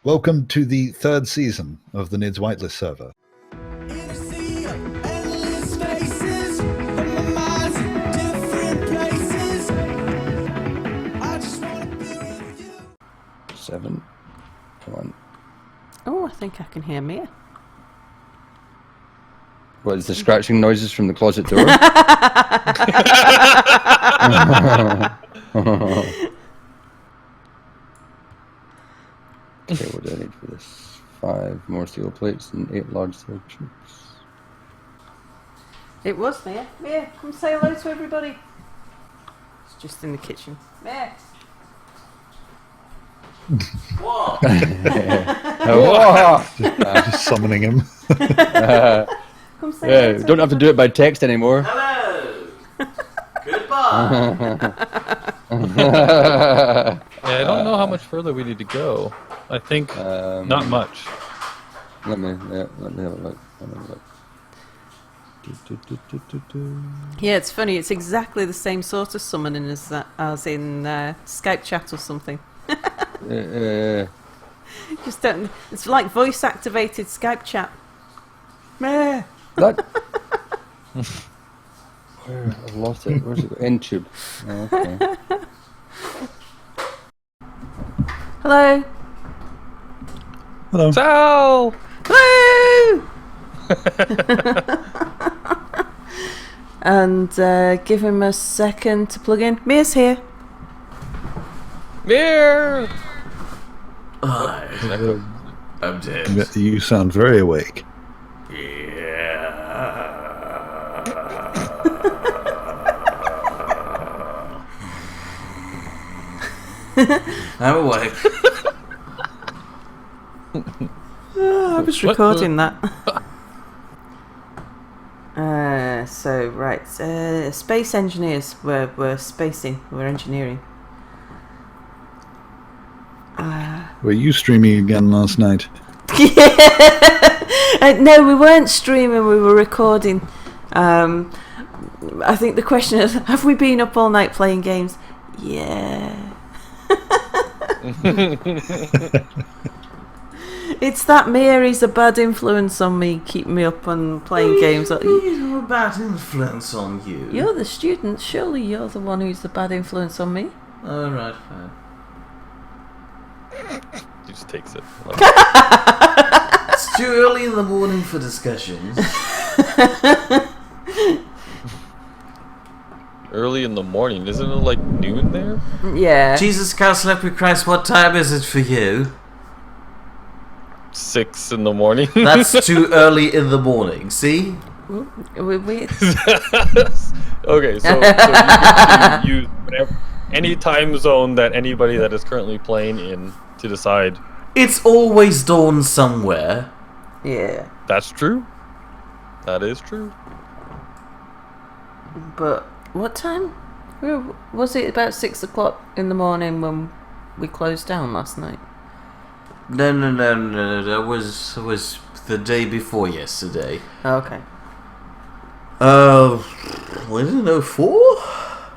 Welcome to the third season of the Nidd's Whitelist server. Seven. One. Oh, I think I can hear Mia. What is the scratching noises from the closet door? Okay, what do I need for this? 5 more steel plates and 8 large steel tubes. It was Mia. Mia, come say hello to everybody. It's just in the kitchen. Mia. What? Just summoning him. Come say hello to Don't have to do it by text anymore. Hello. Goodbye. Yeah, I don't know how much further we need to go. I think not much. Let me have a look. Yeah, it's funny. It's exactly the same sort of summoning as in Skype chat or something. Just don't. It's like voice activated Skype chat. Meh. That. Where I've lost it. Where's it? End tube. Oh, okay. Hello. Hello. So, Hello. And give him a second to plug in. Mia's here. Mir! Hi. I'm dead. You sound very awake. Yeah. I'm awake. I was recording that. So right, space engineers. We're spacing. We're engineering. Were you streaming again last night? No, we weren't streaming. We were recording. I think the question is, have we been up all night playing games? Yeah. It's that Mary's a bad influence on me, keeping me up and playing games. You're a bad influence on you. You're the student. Surely you're the one who's the bad influence on me. Alright, fine. He just takes it. It's too early in the morning for discussions. Early in the morning, isn't it like noon there? Yeah. Jesus, Cowslippery Christ, what time is it for you? 6 in the morning. That's too early in the morning, see? We Okay, so you can use whatever, any time zone that anybody that is currently playing in to decide. It's always dawn somewhere. Yeah. That's true. That is true. But what time? Was it about 6 o'clock in the morning when we closed down last night? No. That was the day before yesterday. Okay. I don't know, 4?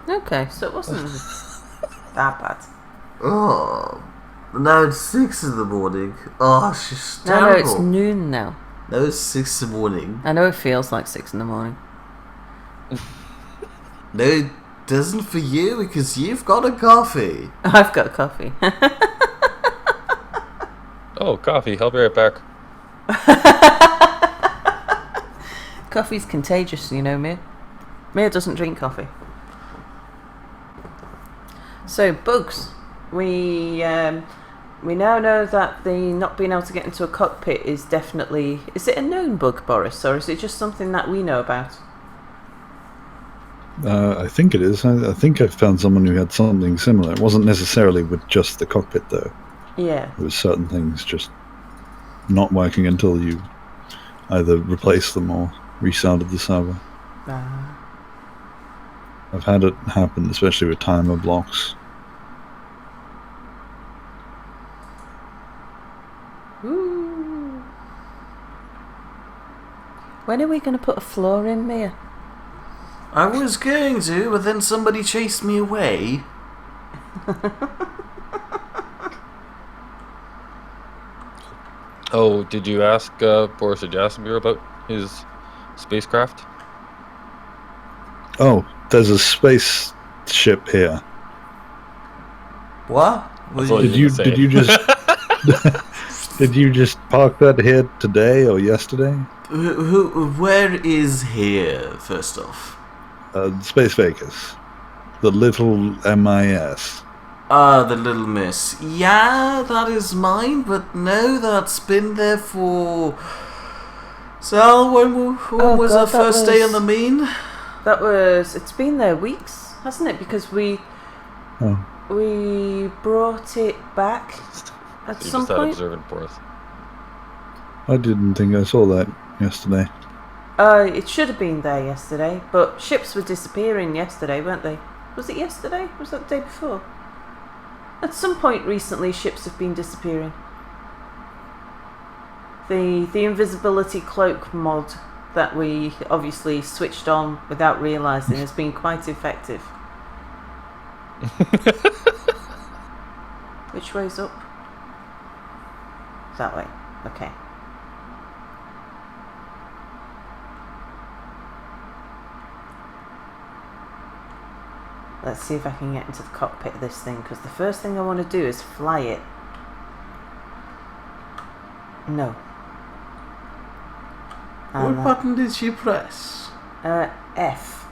Okay, so it wasn't that bad. Oh, now it's 6 in the morning. Oh, it's just terrible. No, it's noon now. No, it's 6 in the morning. I know it feels like 6 in the morning. No, it doesn't for you because you've got a coffee. I've got coffee. Oh, coffee. I'll be right back. Coffee's contagious, you know, Mia. Mia doesn't drink coffee. So, bugs. We now know that the not being able to get into a cockpit is definitely... Is it a known bug, Boris, or is it just something that we know about? I think it is. I think I found someone who had something similar. It wasn't necessarily with just the cockpit, though. Yeah. There was certain things just not working until you either replaced them or restarted the server. I've had it happen, especially with timer blocks. Ooh. When are we going to put a floor in, Mia? I was going to, but then somebody chased me away. Oh, did you ask Boris Jasmir about his spacecraft? Oh, there's a spaceship here. What? That's all Did you you say. did you just did you just park that here today or yesterday? Where is here, first off? Space Vegas, the little MIS. The Little Miss. Yeah, that is mine, but no, that's been there for... Sal, when was God, our first day on was- the mean? It's been there weeks, hasn't it? Because we Oh, brought it back at You some just had point. observant for us. I didn't think I saw that yesterday. It should have been there yesterday, but ships were disappearing yesterday, weren't they? Was it yesterday? Was that the day before? At some point recently, ships have been disappearing. The invisibility cloak mod that we obviously switched on without realising has been quite effective. Which way's up? That way. Okay. Let's see if I can get into the cockpit of this thing, because the first thing I want to do is fly it. No. What And button did she press? F.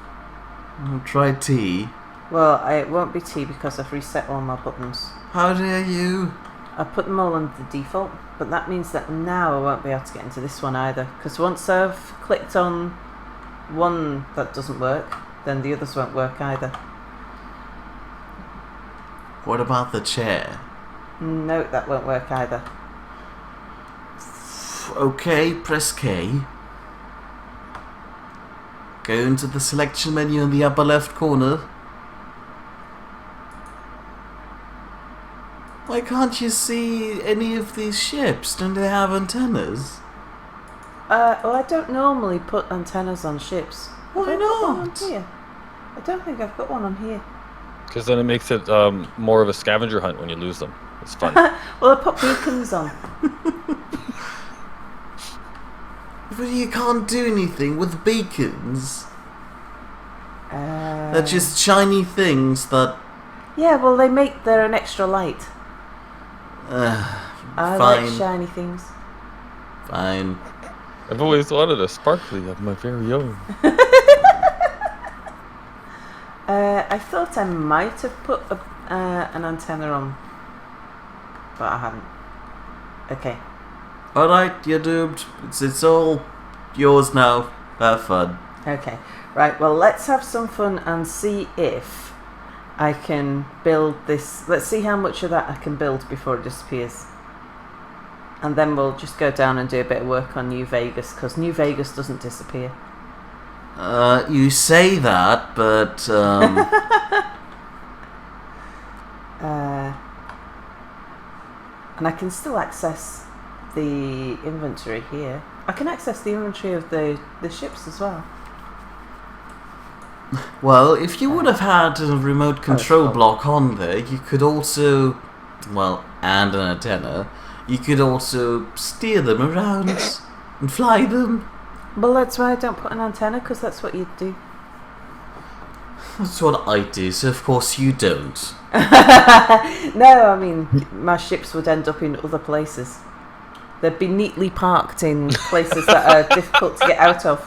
Try T. Well, it won't be T because I've reset all my buttons. How dare you? I put them all on the default, but that means that now I won't be able to get into this one either, because once I've clicked on one that doesn't work, then the others won't work either. What about the chair? No, that won't work either. Okay, press K. Go into the selection menu in the upper left corner. Why can't you see any of these ships? Don't they have antennas? Well, I don't normally put antennas on ships. Why Have I got one not? on here? I don't think I've got one on here. Because then it makes it more of a scavenger hunt when you lose them. It's fun. Well, I put beacons on. But you can't do anything with beacons. They're just shiny things that... Yeah, well, they're an extra light. I like fine. shiny things. Fine. I've always wanted a sparkly of my very own. I thought I might have put an antenna on, but I haven't. Okay. Alright, you're doomed. It's all yours now. Have fun. Okay. Right, well, let's have some fun and see if I can build this. Let's see how much of that I can build before it disappears. And then we'll just go down and do a bit of work on New Vegas, because New Vegas doesn't disappear. You say that, but, and I can still access the inventory here. I can access the inventory of the ships as well. well, if you would have had a remote control well. block on there, you could also, well, and an antenna, you could also steer them around and fly them. Well, that's why I don't put an antenna, because that's what you'd do. That's what I do, so of course you don't. No, I mean, my ships would end up in other places. They'd be neatly parked in places that are difficult to get out of.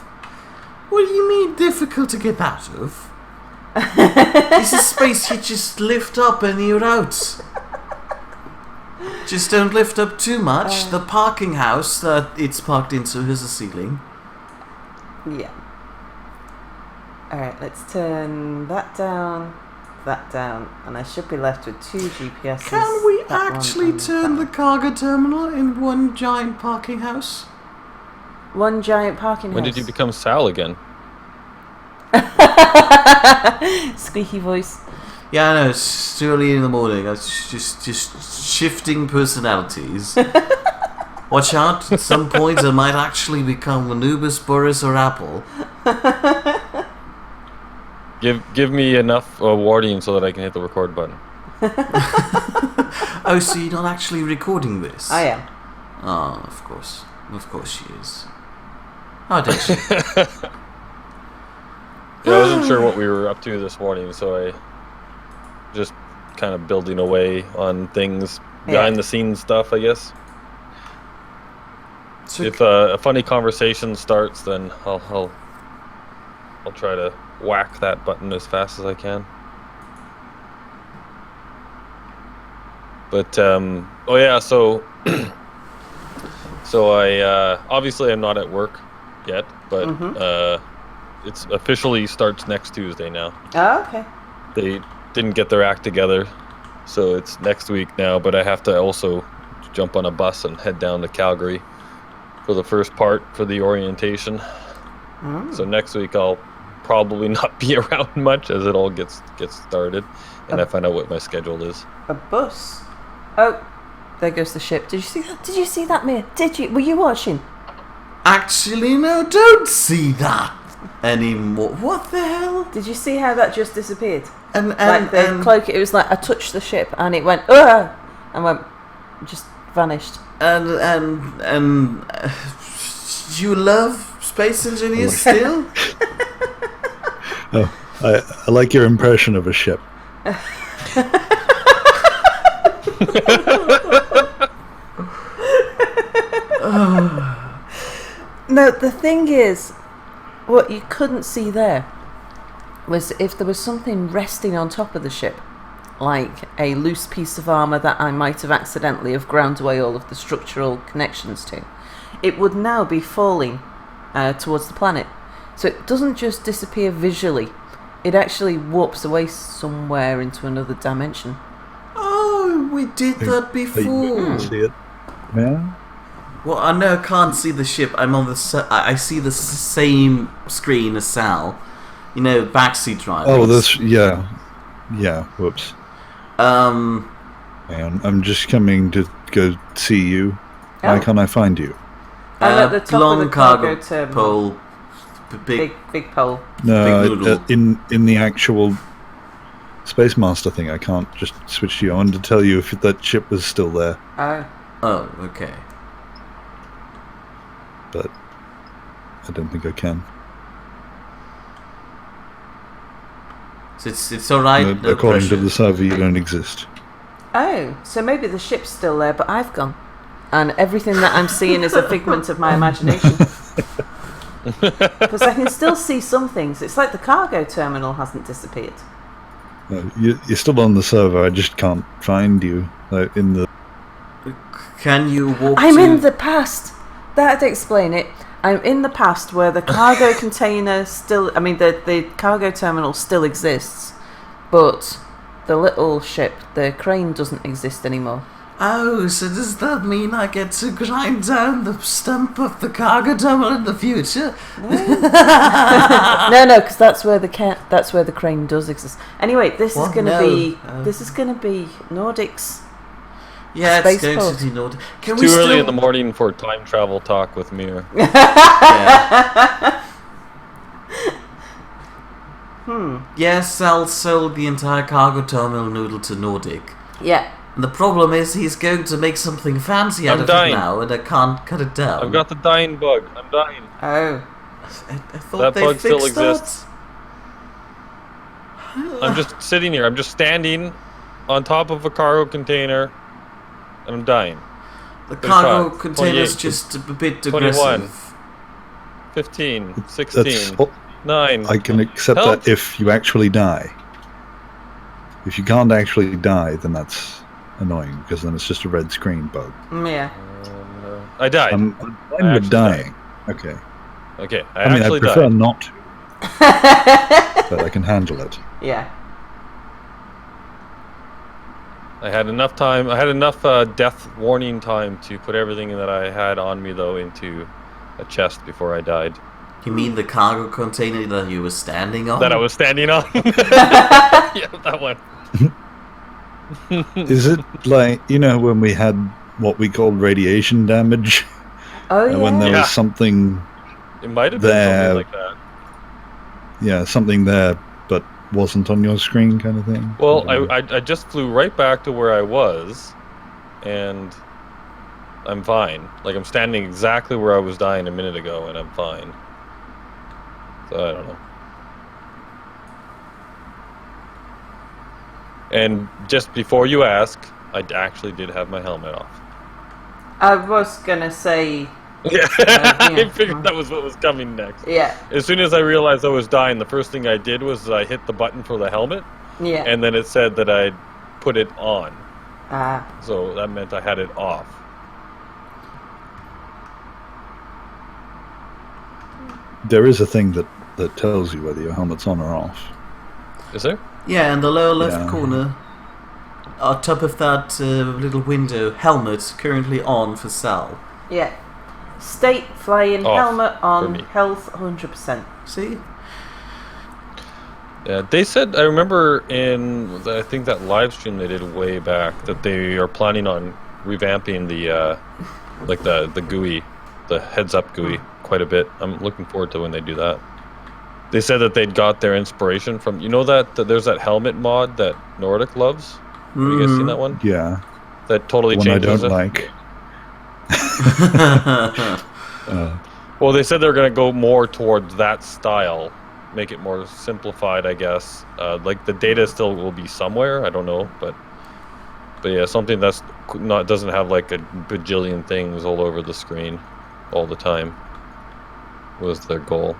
What do you mean difficult to get out of? It's a space you just lift up and you're out. Just don't lift up too much. The parking house that it's parked into has a ceiling. Yeah. Alright, let's turn that down, and I should be left with 2 GPSs. Can we that one actually and turn the that cargo terminal in one giant parking house? one giant parking When house. did you become Sal again? Squeaky voice. Yeah, I know, it's too early in the morning. I was just shifting personalities. Watch out, at some point I might actually become Anubis, Boris, or Apple. Give me enough warning so that I can hit the record button. Oh, so you're not actually recording this? I am. Oh, of course she is. How did she? Yeah, I wasn't sure what we were up to this morning, so I just kind of building away on things behind the scenes stuff, I guess. So If a funny conversation starts, then I'll try to whack that button as fast as I can. But oh yeah, so so I obviously I'm not at work yet, but it's officially starts next Tuesday now. Oh, okay. They didn't get their act together, so it's next week now. But I have to also jump on a bus and head down to Calgary for the first part for the orientation. So next week I'll probably not be around much as it all gets started, and I find out what my schedule is. A bus. Oh, there goes the ship. Did you see that? Did you see that, Mia? Did you? Were you watching? Actually, no, don't see that anymore. What the hell? Did you see how that just disappeared? And Like the cloak, it was like I touched the ship and it went, ugh, and went, just vanished. and you love space engineers still? Oh, I like your impression of a ship. No, the thing is, what you couldn't see there was if there was something resting on top of the ship, like a loose piece of armour that I might have accidentally have ground away all of the structural connections to, it would now be falling towards the planet. So it doesn't just disappear visually, it actually warps away somewhere into another dimension. Oh, we did that You before. see it? Yeah. Well, I know I can't see the ship. I'm on the. I see the same screen as Sal. You know, backseat drivers. Oh, this. Yeah. Whoops. Um. I'm just coming to go see you. Why can't I find you? I'm at the top long of the cargo terminal. pole. Big pole. No, Big noodle. in the actual Space Master thing, I can't just switch to you. I wanted to tell you if that ship was still there, Oh, okay. but I don't think I can. So it's all right. No According pressure. to the server, you don't exist. Oh, so maybe the ship's still there, but I've gone. And everything that I'm seeing is a figment of my imagination. Because I can still see some things. It's like the cargo terminal hasn't disappeared. You're still on the server. I just can't find you in the. Can you walk? I'm in the past. That'd explain it. I'm in the past where the cargo container still... I mean, the cargo terminal still exists, but the little ship, the crane, doesn't exist anymore. Oh, so does that mean I get to grind down the stump of the cargo terminal in the future? No, because that's where the crane does exist. Anyway, this is going to be Nordic's. Yeah, it's Space going port. to be Nord. Can Too we early still... in the morning for time travel talk with Mir. Yeah. Yes, I'll sell the entire cargo terminal noodle to Nordic. Yeah. And the problem is he's going to make something fancy out I'm of dying. it now, and I can't cut it down. I've got the dying bug. I'm dying. Oh. I thought That they bug still fixed exists. that. I'm just sitting here. I'm just standing on top of a cargo container, and I'm dying. The cargo 35, container's 28, just a bit 21. aggressive. 15, That's. 16, 9. I can accept Help. that if you actually die. If you can't actually die, then that's annoying because then it's just a red screen bug. Yeah. I died. I'm fine I with actually dying. Okay. Okay, I I mean, I actually prefer died. not to, but I can handle it. Yeah. I had enough time. I had enough death warning time to put everything that I had on me, though, into a chest before I died. You mean the cargo container that you were standing on? That I was standing on. Yeah, that one. Is it like, when we had what we called radiation damage? Oh, yeah. When there Yeah. was something, It might have been There. something like that. something there, but wasn't on your screen kind of thing? Well, don't know. I just flew right back to where I was, and I'm fine. Like, I'm standing exactly where I was dying a minute ago, and I'm fine. So, I don't know. And just before you ask, I actually did have my helmet off. I was gonna say. Yeah, yeah. I figured that was what was coming next. Yeah. As soon as I realized I was dying, the first thing I did was I hit the button for the helmet, Yeah. and then it said that I'd put it on. Ah. So that meant I had it off. There is a thing that tells you whether your helmet's on or off. Is there? Yeah, in the lower left Yeah. corner, on top of that little window, helmet currently on for Sal. Yeah. State flying, Off helmet for on, me. health 100%. See? Yeah, they said, I remember in, I think that live stream they did way back, that they are planning on revamping the, like the GUI, the heads-up GUI, quite a bit. I'm looking forward to when they do that. They said that they'd got their inspiration from, you know that there's that helmet mod that Nordic loves? Have you guys seen that one? Yeah. That totally The one I changes don't it? like. Well, they said they're going to go more towards that style, make it more simplified, I guess. Like the data still will be somewhere, I don't know, but yeah, something that's not doesn't have like a bajillion things all over the screen all the time was their goal.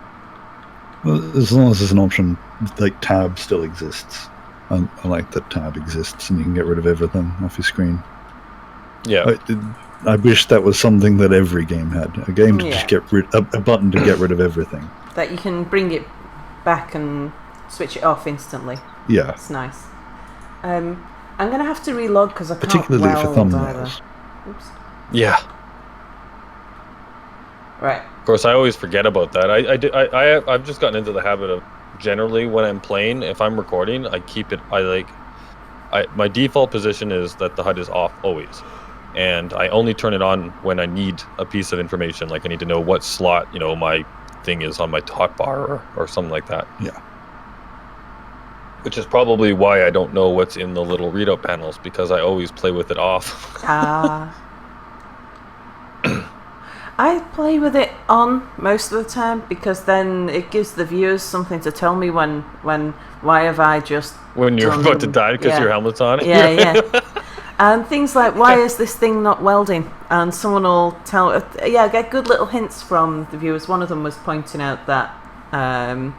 Well, as long as there's an option, like tab still exists. I like that tab exists and you can get rid of everything off your screen. Yeah. I wish that was something that every game had. A game to just get rid a button to get rid of everything. That you can bring it back and switch it off instantly. Yeah. That's nice. I'm going to have to relog because I can't Particularly for weld thumbnails. either. Oops. Yeah. Right. Of course, I always forget about that. I've just gotten into the habit of generally when I'm playing, if I'm recording, I keep it. My default position is that the HUD is off always, and I only turn it on when I need a piece of information, like I need to know what slot my thing is on my hotbar or something like that. Yeah. Which is probably why I don't know what's in the little readout panels, because I always play with it off. I play with it on most of the time because then it gives the viewers something to tell me why have I just When you're about to die because your helmet's on. Yeah. And things like, why is this thing not welding? And someone will tell. I get good little hints from the viewers. One of them was pointing out that I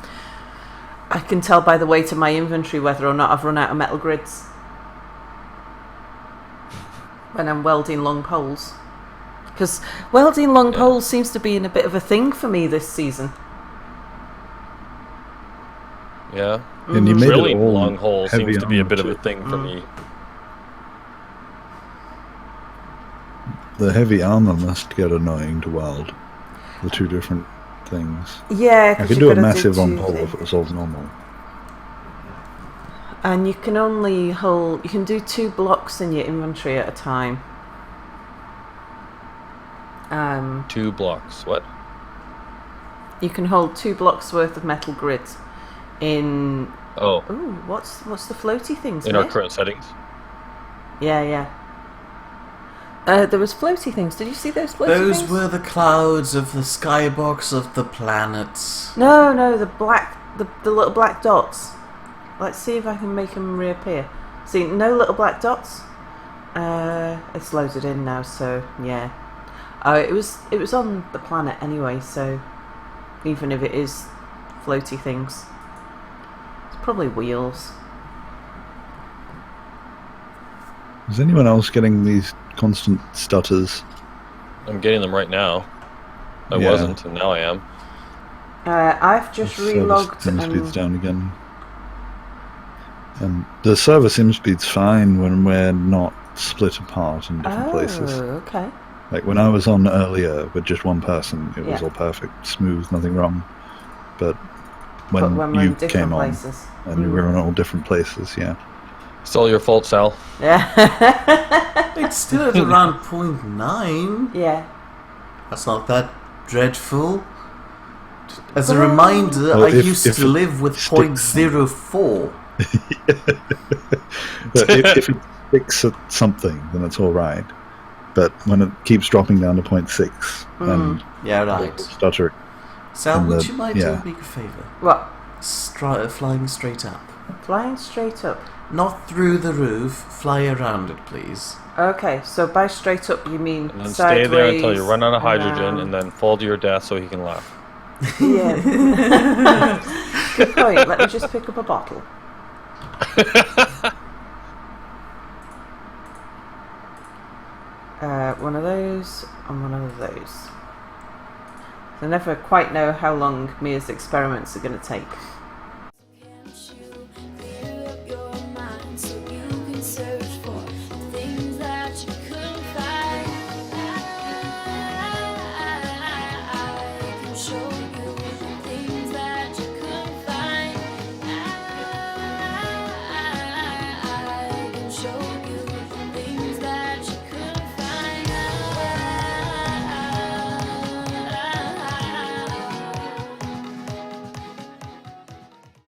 can tell by the weight of my inventory whether or not I've run out of metal grids when I'm welding long poles. Because welding long poles seems to be in a bit of a thing for me this season. Yeah. And you made Drilling it all long holes heavy seems to be a bit of a armor, thing for me. The heavy armor must get annoying to weld. The two different things. Yeah, I 'cause could you've do a gotta massive two on pole things. if it was all normal. And you can only hold. You can do 2 blocks in your inventory at a time. 2 blocks. What? You can hold 2 blocks worth of metal grids in. Oh, Ooh, what's the floaty things? in our Nick? current settings. Yeah. There was floaty things. Did you see those floaty Those things? were the clouds of the skybox of the planets. No, the little black dots. Let's see if I can make them reappear. See, no little black dots. It's loaded in now, so yeah. It was on the planet anyway, so even if it is floaty things, it's probably wheels. Is anyone else getting these constant stutters? I'm getting them right now. I Yeah. wasn't, and now I am. I've just The relogged server speed's and down again. And the server sim speed's fine when we're not split apart in different places. Okay. Like when I was on earlier with just one person, it was Yeah. all perfect, smooth, nothing wrong. But when, But when we're you in different came places. on and we were in all different places, yeah. It's all your fault, Sal. Yeah. It's still at around 0.9. Yeah. That's not that dreadful. As a reminder, Well, I if used it to live with sticks- 0.04. But if it sticks at something, then it's all right. but when it keeps dropping down to 0.6 and Yeah, right. stuttering. Sal, And would the- you mind yeah. doing me a favour? What? Flying straight up. Flying straight up. Not through the roof, fly around it, please. Okay, so by straight up you mean And then sideways, stay there until you run out of hydrogen, around. and then fall to your death so he can laugh. Yeah. Good point. Let me just pick up a bottle. One of those and one of those. I never quite know how long Mia's experiments are going to take.